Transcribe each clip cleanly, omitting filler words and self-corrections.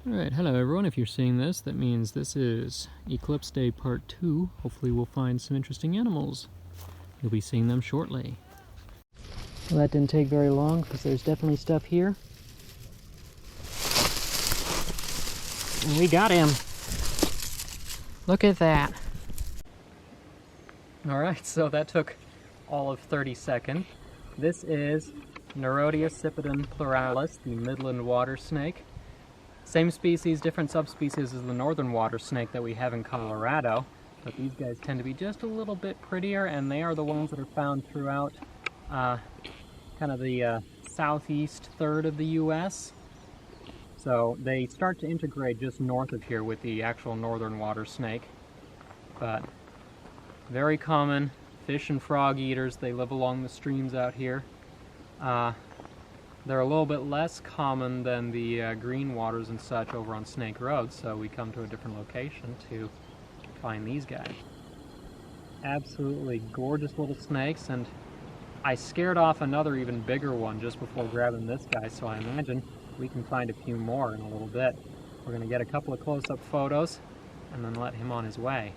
Alright, hello everyone. If you're seeing this, that means this is Eclipse Day Part 2. Hopefully we'll find some interesting animals. You'll be seeing them shortly. Well, that didn't take very long because there's definitely stuff here. And we got him! Look at that! Alright, so that took all of 30 seconds. This is Neurotiocipedon pluralis, the Midland water snake. Same species, different subspecies as the northern water snake that we have in Colorado, but these guys tend to be just a little bit prettier, and they are the ones that are found throughout kind of the southeast third of the U.S. So they start to integrate just north of here with the actual northern water snake, but very common fish and frog eaters. They live along the streams out here. They're a little bit less common than the green waters and such over on Snake Road, so we come to a different location to find these guys. Absolutely gorgeous little snakes, and I scared off another even bigger one just before grabbing this guy, so I imagine we can find a few more in a little bit. We're going to get a couple of close-up photos and then let him on his way.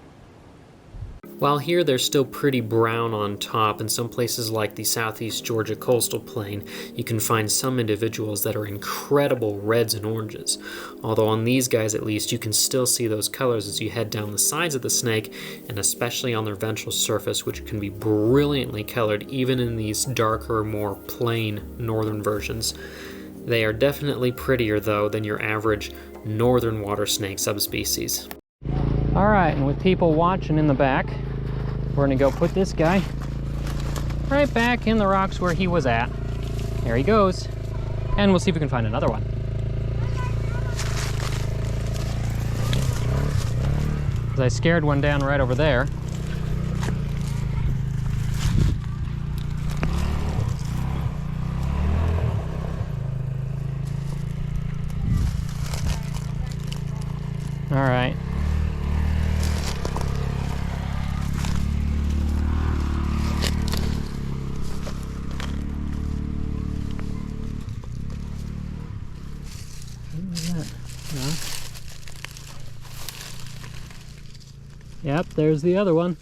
While here they're still pretty brown on top, in some places like the southeast Georgia coastal plain, you can find some individuals that are incredible reds and oranges. Although on these guys at least, you can still see those colors as you head down the sides of the snake, and especially on their ventral surface, which can be brilliantly colored even in these darker, more plain northern versions. They are definitely prettier though than your average northern water snake subspecies. Alright, and with people watching in the back, we're going to go put this guy right back in the rocks where he was at. There he goes. And we'll see if we can find another one. Because I scared one down right over there. Alright. Yep, there's the other one.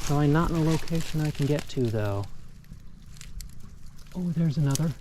Probably not in a location I can get to though. Oh, there's another.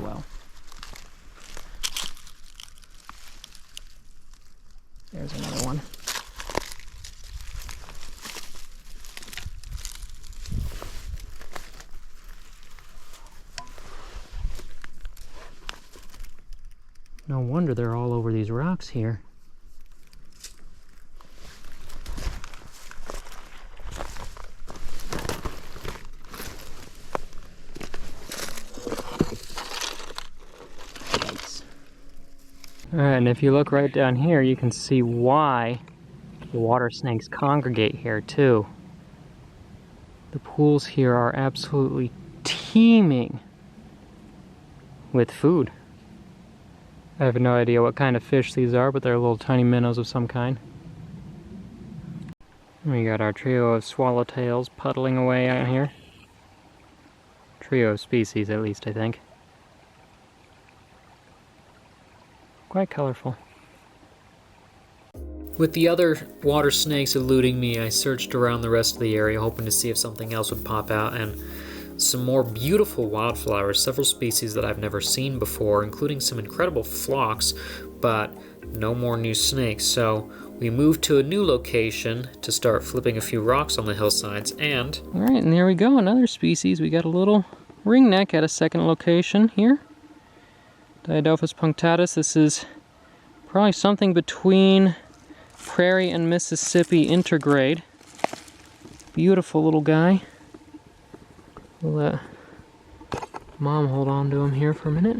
Well, there's another one. No wonder they're all over these rocks here. Alright, and if you look right down here, you can see why the water snakes congregate here too. The pools here are absolutely teeming with food. I have no idea what kind of fish these are, but they're little tiny minnows of some kind. We got our trio of swallowtails puddling away out here. Trio of species, at least, I think. Quite colorful. With the other water snakes eluding me, I searched around the rest of the area hoping to see if something else would pop out, and some more beautiful wildflowers, several species that I've never seen before, including some incredible phlox, but no more new snakes. So we moved to a new location to start flipping a few rocks on the hillsides, and... Alright, and there we go, another species. We got a little ringneck at a second location here. Diadelphis punctatus. This is probably something between Prairie and Mississippi intergrade. Beautiful little guy. We'll let Mom hold on to him here for a minute.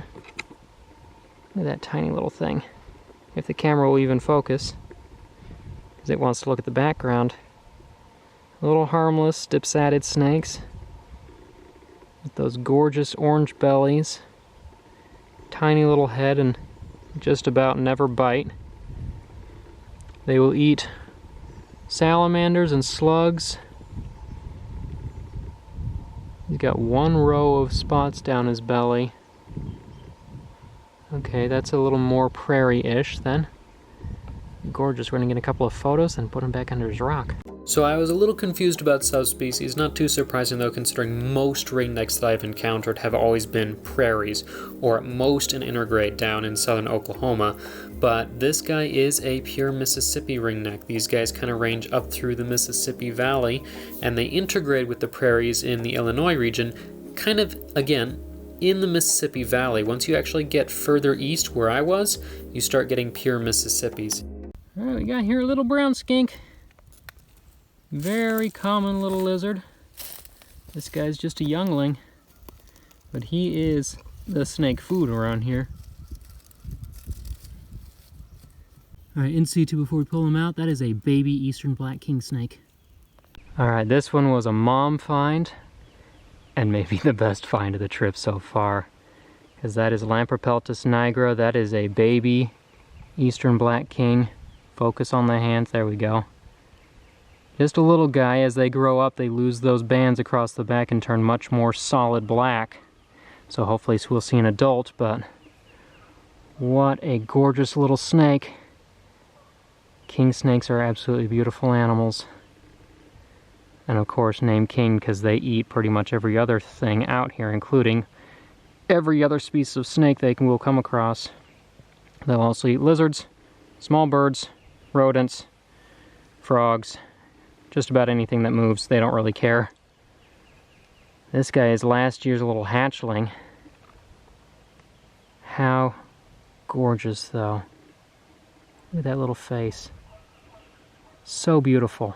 Look at that tiny little thing. If the camera will even focus, because it wants to look at the background. Little harmless dipsadded snakes with those gorgeous orange bellies. Tiny little head and just about never bite. They will eat salamanders and slugs. He's got one row of spots down his belly. Okay, that's a little more prairie-ish then. Gorgeous. We're gonna get a couple of photos and put him back under his rock. So I was a little confused about subspecies, not too surprising though, considering most ringnecks that I've encountered have always been prairies, or at most an intergrade down in southern Oklahoma, but this guy is a pure Mississippi ringneck. These guys kind of range up through the Mississippi Valley, and they intergrade with the prairies in the Illinois region, kind of, again, in the Mississippi Valley. Once you actually get further east where I was, you start getting pure Mississippis. Alright, we got here a little brown skink. Very common little lizard. This guy's just a youngling, but he is the snake food around here. Alright, in situ before we pull him out, that is a baby eastern black king snake. Alright, this one was a mom find, and maybe the best find of the trip so far. Because that is Lamprepeltis nigra, that is a baby eastern black king. Focus on the hands, there we go. Just a little guy. As they grow up, they lose those bands across the back and turn much more solid black. So hopefully we'll see an adult, but what a gorgeous little snake. King snakes are absolutely beautiful animals. And of course named king because they eat pretty much every other thing out here, including every other species of snake they will come across. They'll also eat lizards, small birds, rodents, frogs, just about anything that moves. They don't really care. This guy is last year's little hatchling. How gorgeous though. Look at that little face. So beautiful.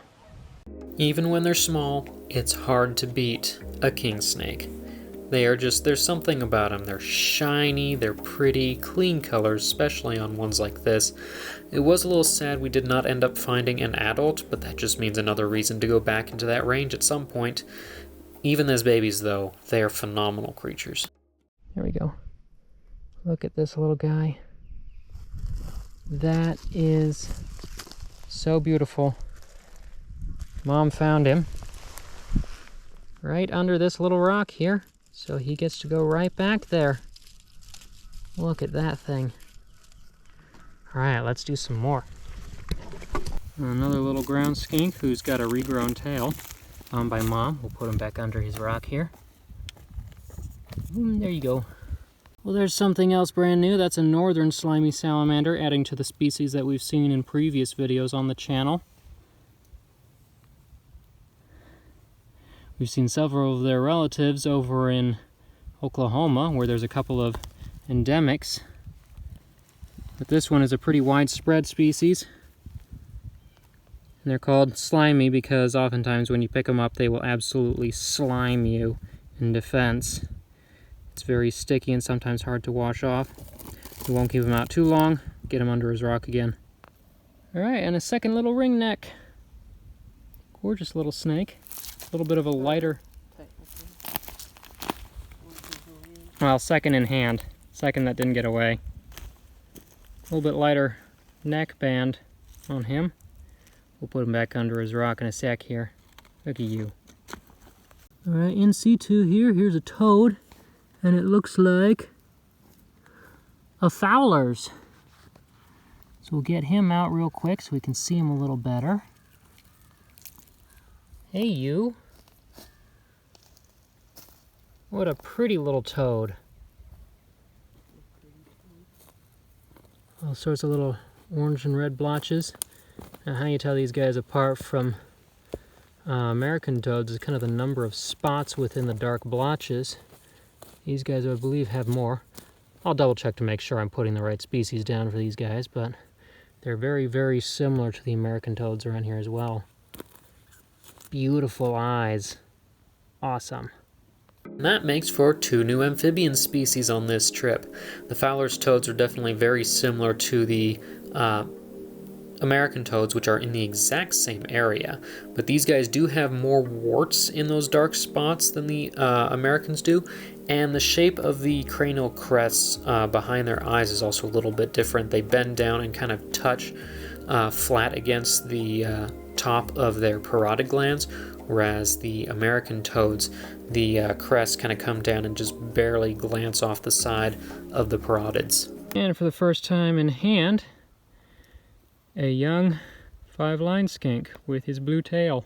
Even when they're small, it's hard to beat a king snake. They are just, there's something about them. They're shiny, they're pretty, clean colors, especially on ones like this. It was a little sad we did not end up finding an adult, but that just means another reason to go back into that range at some point. Even as babies, though, they are phenomenal creatures. There we go. Look at this little guy. That is so beautiful. Mom found him right under this little rock here. So he gets to go right back there. Look at that thing. Alright, let's do some more. Another little ground skink who's got a regrown tail. Found by Mom. We'll put him back under his rock here. There you go. Well, there's something else brand new. That's a northern slimy salamander, adding to the species that we've seen in previous videos on the channel. We've seen several of their relatives over in Oklahoma, where there's a couple of endemics. But this one is a pretty widespread species. And they're called slimy because oftentimes when you pick them up, they will absolutely slime you in defense. It's very sticky and sometimes hard to wash off. We won't keep him out too long. Get him under his rock again. Alright, and a second little ringneck. Gorgeous little snake. A little bit of a lighter, well, second in hand, second that didn't get away. A little bit lighter neck band on him. We'll put him back under his rock in a sec here. Look at you. Alright, in situ here, here's a toad, and it looks like a Fowler's. So we'll get him out real quick so we can see him a little better. Hey, you. What a pretty little toad. All sorts of little orange and red blotches. Now, how you tell these guys apart from American toads is kind of the number of spots within the dark blotches. These guys, I believe, have more. I'll double check to make sure I'm putting the right species down for these guys, but They're very, very similar to the American toads around here as well. Beautiful eyes. Awesome. And that makes for 2 new amphibian species on this trip. The Fowler's toads are definitely very similar to the American toads, which are in the exact same area, but these guys do have more warts in those dark spots than the Americans do, and the shape of the cranial crests behind their eyes is also a little bit different. They bend down and kind of touch flat against the top of their parotid glands, whereas the American toads, the crests kind of come down and just barely glance off the side of the parotids. And for the first time in hand, a young 5-line skink with his blue tail.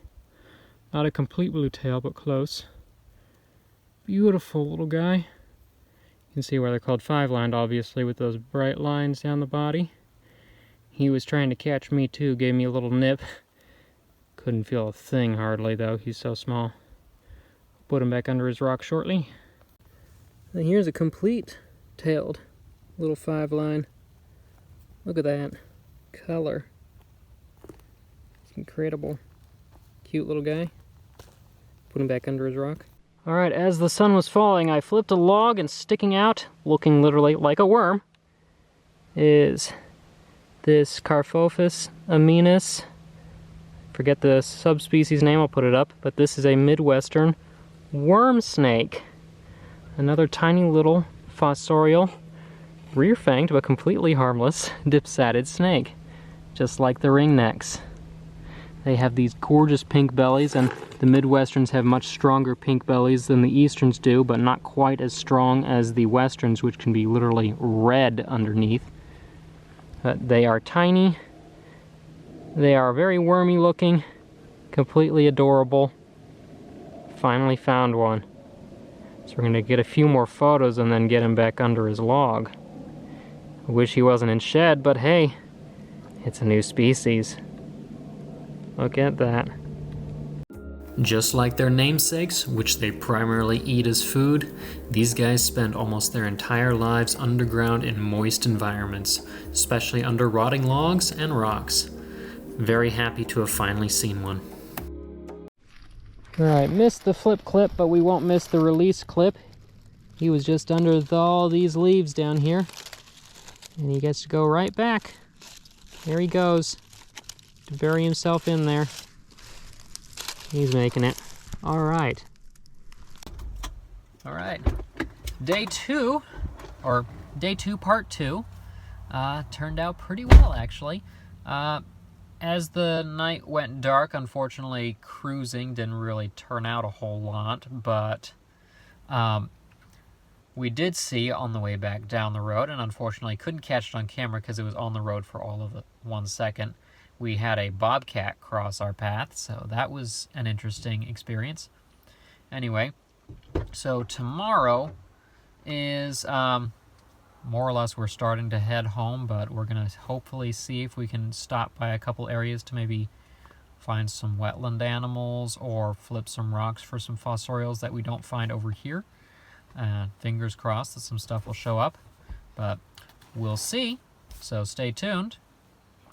Not a complete blue tail, but close. Beautiful little guy. You can see why they're called 5-lined, obviously, with those bright lines down the body. He was trying to catch me too, gave me a little nip. Couldn't feel a thing hardly though, he's so small. Put him back under his rock shortly. And here's a complete tailed little 5-line. Look at that color. It's incredible. Cute little guy. Put him back under his rock. Alright, as the sun was falling, I flipped a log, and sticking out, looking literally like a worm, is this Carphophis aminus. Forget the subspecies name, I'll put it up, but this is a Midwestern worm snake. Another tiny little fossorial, rear-fanged but completely harmless dipsadded snake, just like the ringnecks. They have these gorgeous pink bellies, and the Midwesterns have much stronger pink bellies than the Easterns do, but not quite as strong as the Westerns, which can be literally red underneath. But they are tiny. They are very wormy looking, completely adorable. Finally found one. So we're going to get a few more photos and then get him back under his log. I wish he wasn't in shed, but hey, it's a new species. Look at that. Just like their namesakes, which they primarily eat as food, these guys spend almost their entire lives underground in moist environments, especially under rotting logs and rocks. Very happy to have finally seen one. Alright, missed the flip clip, but we won't miss the release clip. He was just under all these leaves down here, and he gets to go right back. There he goes, to bury himself in there. He's making it. Alright. Alright. Day 2, or Day 2 Part 2, turned out pretty well, actually. As the night went dark, unfortunately, cruising didn't really turn out a whole lot, but we did see on the way back down the road, and unfortunately couldn't catch it on camera because it was on the road for all of 1 second. We had a bobcat cross our path, so that was an interesting experience. Anyway, so tomorrow is more or less we're starting to head home, but we're going to hopefully see if we can stop by a couple areas to maybe find some wetland animals or flip some rocks for some fossorials that we don't find over here. Fingers crossed that some stuff will show up, but we'll see, so stay tuned.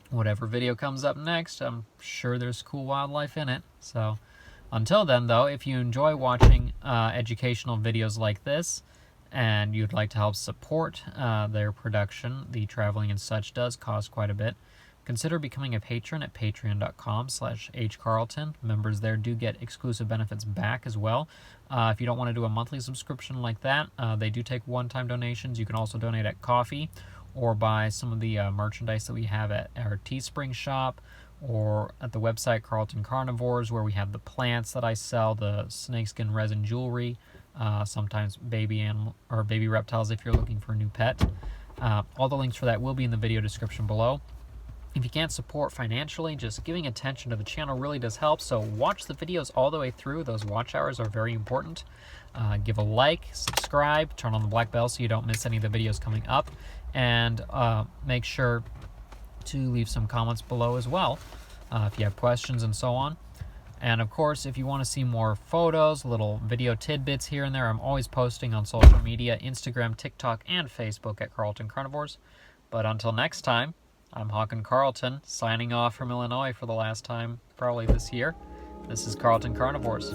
Whatever video comes up next, I'm sure there's cool wildlife in it. So until then, though, if you enjoy watching educational videos like this and you'd like to help support their production, the traveling and such does cost quite a bit, consider becoming a patron at patreon.com/hcarlton. Members there do get exclusive benefits back as well. If you don't want to do a monthly subscription like that, they do take one-time donations. You can also donate at coffee or buy some of the merchandise that we have at our Teespring shop or at the website Carlton Carnivores, where we have the plants that I sell, the snakeskin resin jewelry, sometimes baby animal or baby reptiles if you're looking for a new pet. All the links for that will be in the video description below. If you can't support financially, just giving attention to the channel really does help, so watch the videos all the way through. Those watch hours are very important. Give a like, subscribe, turn on the black bell so you don't miss any of the videos coming up, and make sure to leave some comments below as well if you have questions and so on. And of course, if you want to see more photos, little video tidbits here and there, I'm always posting on social media, Instagram, TikTok, and Facebook at Carlton Carnivores. But until next time, I'm Hawken Carlton, signing off from Illinois for the last time, probably this year. This is Carlton Carnivores.